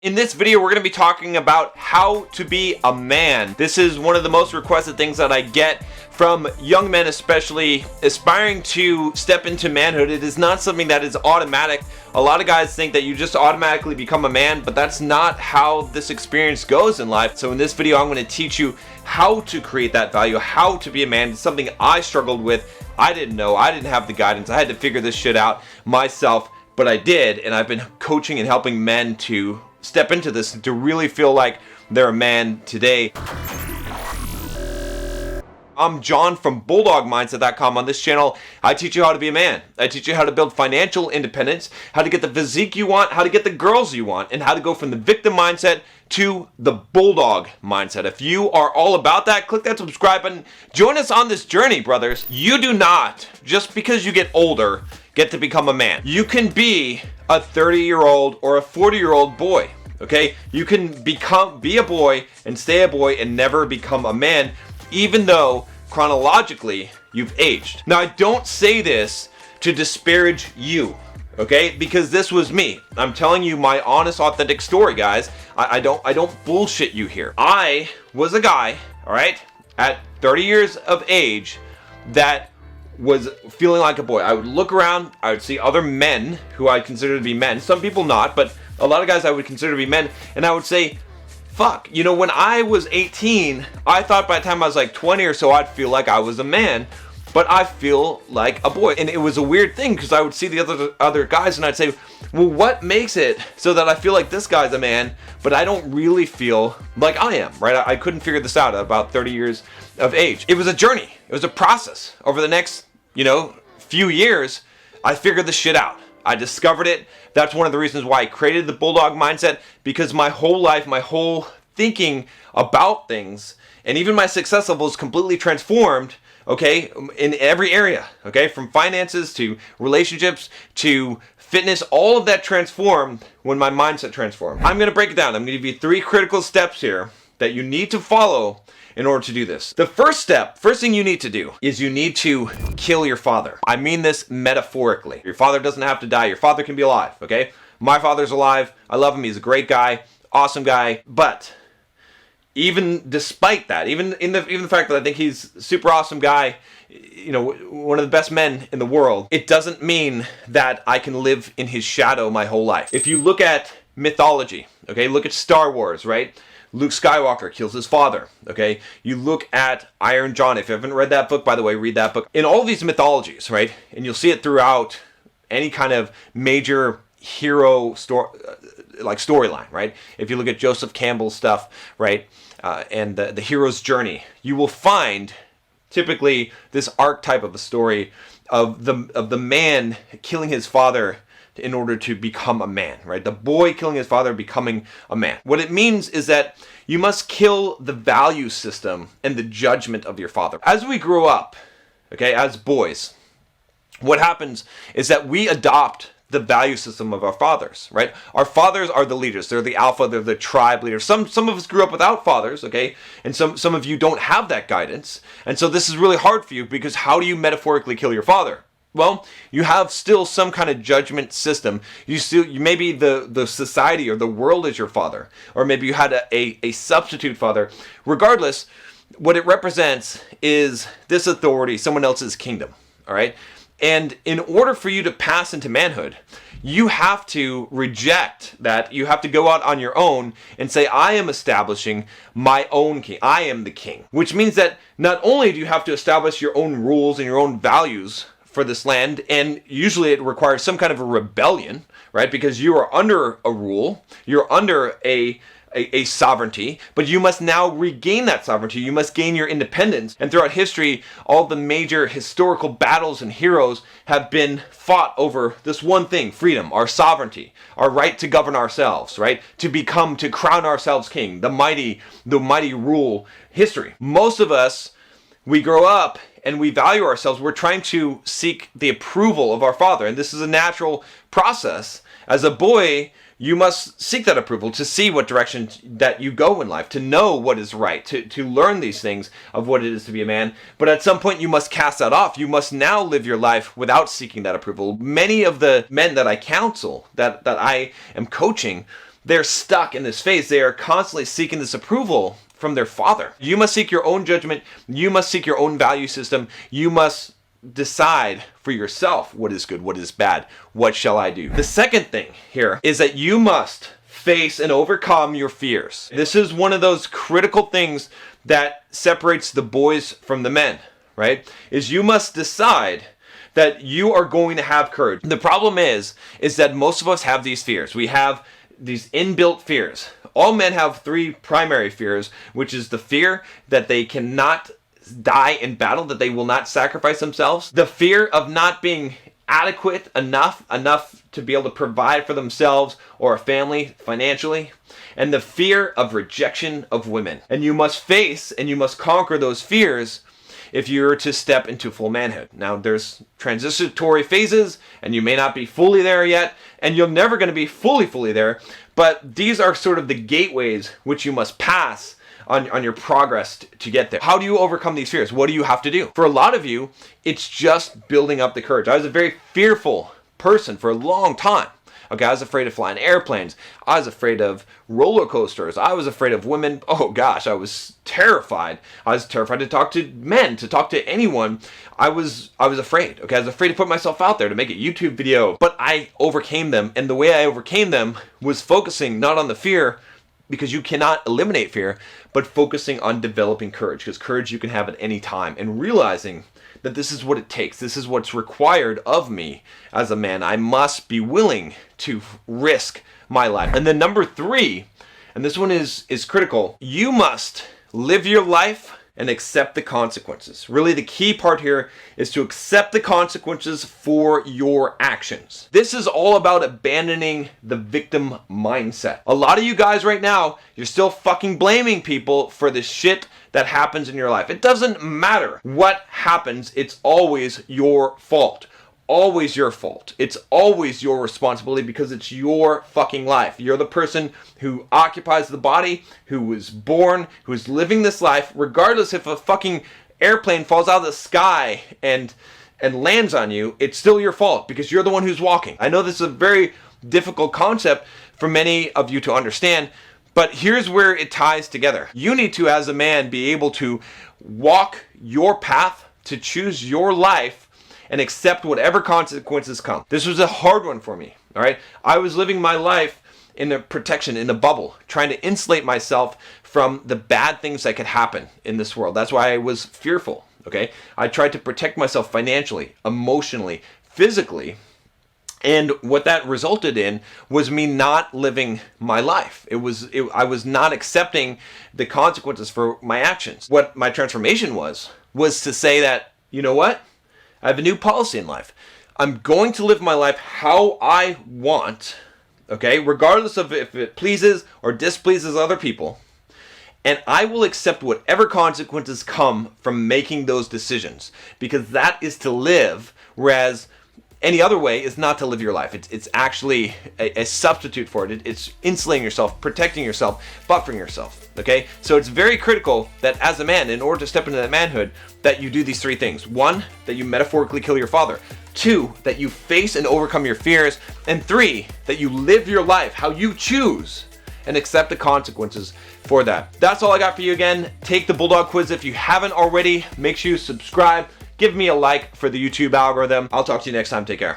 In this video, we're going to be talking about how to be a man. This is one of the most requested things that I get from young men, especially aspiring to step into manhood. It is not something that is automatic. A lot of guys think that you just automatically become a man, but that's not how this experience goes in life. So in this video, I'm going to teach you how to create that value, how to be a man. It's something I struggled with. I didn't know. I didn't have the guidance. I had to figure this shit out myself, but I did, and I've been coaching and helping men to step into this to really feel like they're a man today. I'm John from BulldogMindset.com. On this channel, I teach you how to be a man. I teach you how to build financial independence, how to get the physique you want, how to get the girls you want, and how to go from the victim mindset to the bulldog mindset. If you are all about that, click that subscribe button. Join us on this journey, brothers. You do not, just because you get older, get to become a man. You can be a 30-year-old or a 40-year-old boy. Okay, you can be a boy and stay a boy and never become a man, even though chronologically you've aged. Now, I don't say this to disparage you, okay? Because this was me. I'm telling you my honest, authentic story, guys. I don't bullshit you here. I was a guy, all right, at 30 years of age that was feeling like a boy. I would look around, I would see other men who I consider to be men, some people not, but a lot of guys I would consider to be men, and I would say, fuck, you know, when I was 18, I thought by the time I was like 20 or so, I'd feel like I was a man, but I feel like a boy. And it was a weird thing because I would see the other guys and I'd say, well, what makes it so that I feel like this guy's a man, but I don't really feel like I am, right? I couldn't figure this out at about 30 years of age. It was a journey. It was a process. Over the next, few years, I figured this shit out. I discovered it. That's one of the reasons why I created the Bulldog mindset, because my whole life, my whole thinking about things, and even my success level is completely transformed, okay, in every area, okay, from finances to relationships to fitness, all of that transformed when my mindset transformed. I'm going to break it down. I'm going to give you 3 critical steps here that you need to follow in order to do this. The first thing you need to do is you need to kill your father. I mean this metaphorically. Your father doesn't have to die. Your father can be alive, okay? My father's alive. I love him. He's a great guy, awesome guy. But even despite that, even the fact that I think he's a super awesome guy, one of the best men in the world, it doesn't mean that I can live in his shadow my whole life. If you look at mythology, okay, look at Star Wars, right? Luke Skywalker kills his father, okay? You look at Iron John. If you haven't read that book, by the way, read that book. In all these mythologies, right? And you'll see it throughout any kind of major hero storyline, right? If you look at Joseph Campbell's stuff, right? And the hero's journey, you will find typically this archetype of the story of the man killing his father in order to become a man, right? The boy killing his father, becoming a man. What it means is that you must kill the value system and the judgment of your father. As we grow up, okay, as boys, what happens is that we adopt the value system of our fathers, right? Our fathers are the leaders. They're the alpha, they're the tribe leaders. Some of us grew up without fathers, okay? And some of you don't have that guidance. And so this is really hard for you, because how do you metaphorically kill your father? Well, you have still some kind of judgment system. You maybe the society or the world is your father, or maybe you had a substitute father. Regardless, what it represents is this authority, someone else's kingdom, all right? And in order for you to pass into manhood, you have to reject that. You have to go out on your own and say, I am establishing my own king. I am the king. Which means that not only do you have to establish your own rules and your own values for this land, and usually it requires some kind of a rebellion, right? Because you are under a rule, you're under a sovereignty, but you must now regain that sovereignty. You must gain your independence. And throughout history, all the major historical battles and heroes have been fought over this one thing: freedom, our sovereignty, our right to govern ourselves, right? To crown ourselves king, the mighty rule history. Most of us, we grow up and we value ourselves. We're trying to seek the approval of our father. And this is a natural process. As a boy, you must seek that approval to see what direction that you go in life, to know what is right, to learn these things of what it is to be a man. But at some point, you must cast that off. You must now live your life without seeking that approval. Many of the men that I counsel, that I am coaching, they're stuck in this phase. They are constantly seeking this approval from their father. You must seek your own judgment. You must seek your own value system. You must decide for yourself what is good, what is bad, what shall I do. The second thing here is that you must face and overcome your fears. This is one of those critical things that separates the boys from the men, right? Is you must decide that you are going to have courage. The problem is that most of us have these fears. We have these inbuilt fears. All men have three primary fears, which is the fear that they cannot die in battle, that they will not sacrifice themselves, the fear of not being adequate enough to be able to provide for themselves or a family financially, and the fear of rejection of women. And you must face and you must conquer those fears if you're to step into full manhood. Now, there's transitory phases, and you may not be fully there yet, and you're never going to be fully there, but these are sort of the gateways which you must pass on your progress to get there. How do you overcome these fears? What do you have to do? For a lot of you, it's just building up the courage. I was a very fearful person for a long time. Okay, I was afraid of flying airplanes. I was afraid of roller coasters. I was afraid of women. Oh gosh, I was terrified. I was terrified to talk to men, to talk to anyone. I was afraid. Okay, I was afraid to put myself out there to make a YouTube video. But I overcame them, and the way I overcame them was focusing not on the fear, because you cannot eliminate fear, but focusing on developing courage, because courage you can have at any time, and realizing that this is what it takes. This is what's required of me as a man. I must be willing to risk my life. And then number 3, and this one is critical, you must live your life and accept the consequences. Really, the key part here is to accept the consequences for your actions. This is all about abandoning the victim mindset. A lot of you guys right now, you're still fucking blaming people for the shit that happens in your life. It doesn't matter what happens, it's always your fault. Always your fault. It's always your responsibility, because it's your fucking life. You're the person who occupies the body, who was born, who is living this life, regardless if a fucking airplane falls out of the sky and lands on you, it's still your fault, because you're the one who's walking. I know this is a very difficult concept for many of you to understand, but here's where it ties together. You need to, as a man, be able to walk your path, to choose your life, and accept whatever consequences come. This was a hard one for me, all right? I was living my life in a protection, in a bubble, trying to insulate myself from the bad things that could happen in this world. That's why I was fearful, okay? I tried to protect myself financially, emotionally, physically, and what that resulted in was me not living my life. I was not accepting the consequences for my actions. What my transformation was to say that, you know what? I have a new policy in life. I'm going to live my life how I want, okay, regardless of if it pleases or displeases other people. And I will accept whatever consequences come from making those decisions, because that is to live, whereas any other way is not to live your life. It's actually a substitute for it. It's insulating yourself, protecting yourself, buffering yourself, okay? So it's very critical that as a man, in order to step into that manhood, that you do these 3 things. 1, that you metaphorically kill your father. 2, that you face and overcome your fears. And 3, that you live your life how you choose and accept the consequences for that. That's all I got for you. Again, take the Bulldog quiz if you haven't already. Make sure you subscribe. Give me a like for the YouTube algorithm. I'll talk to you next time. Take care.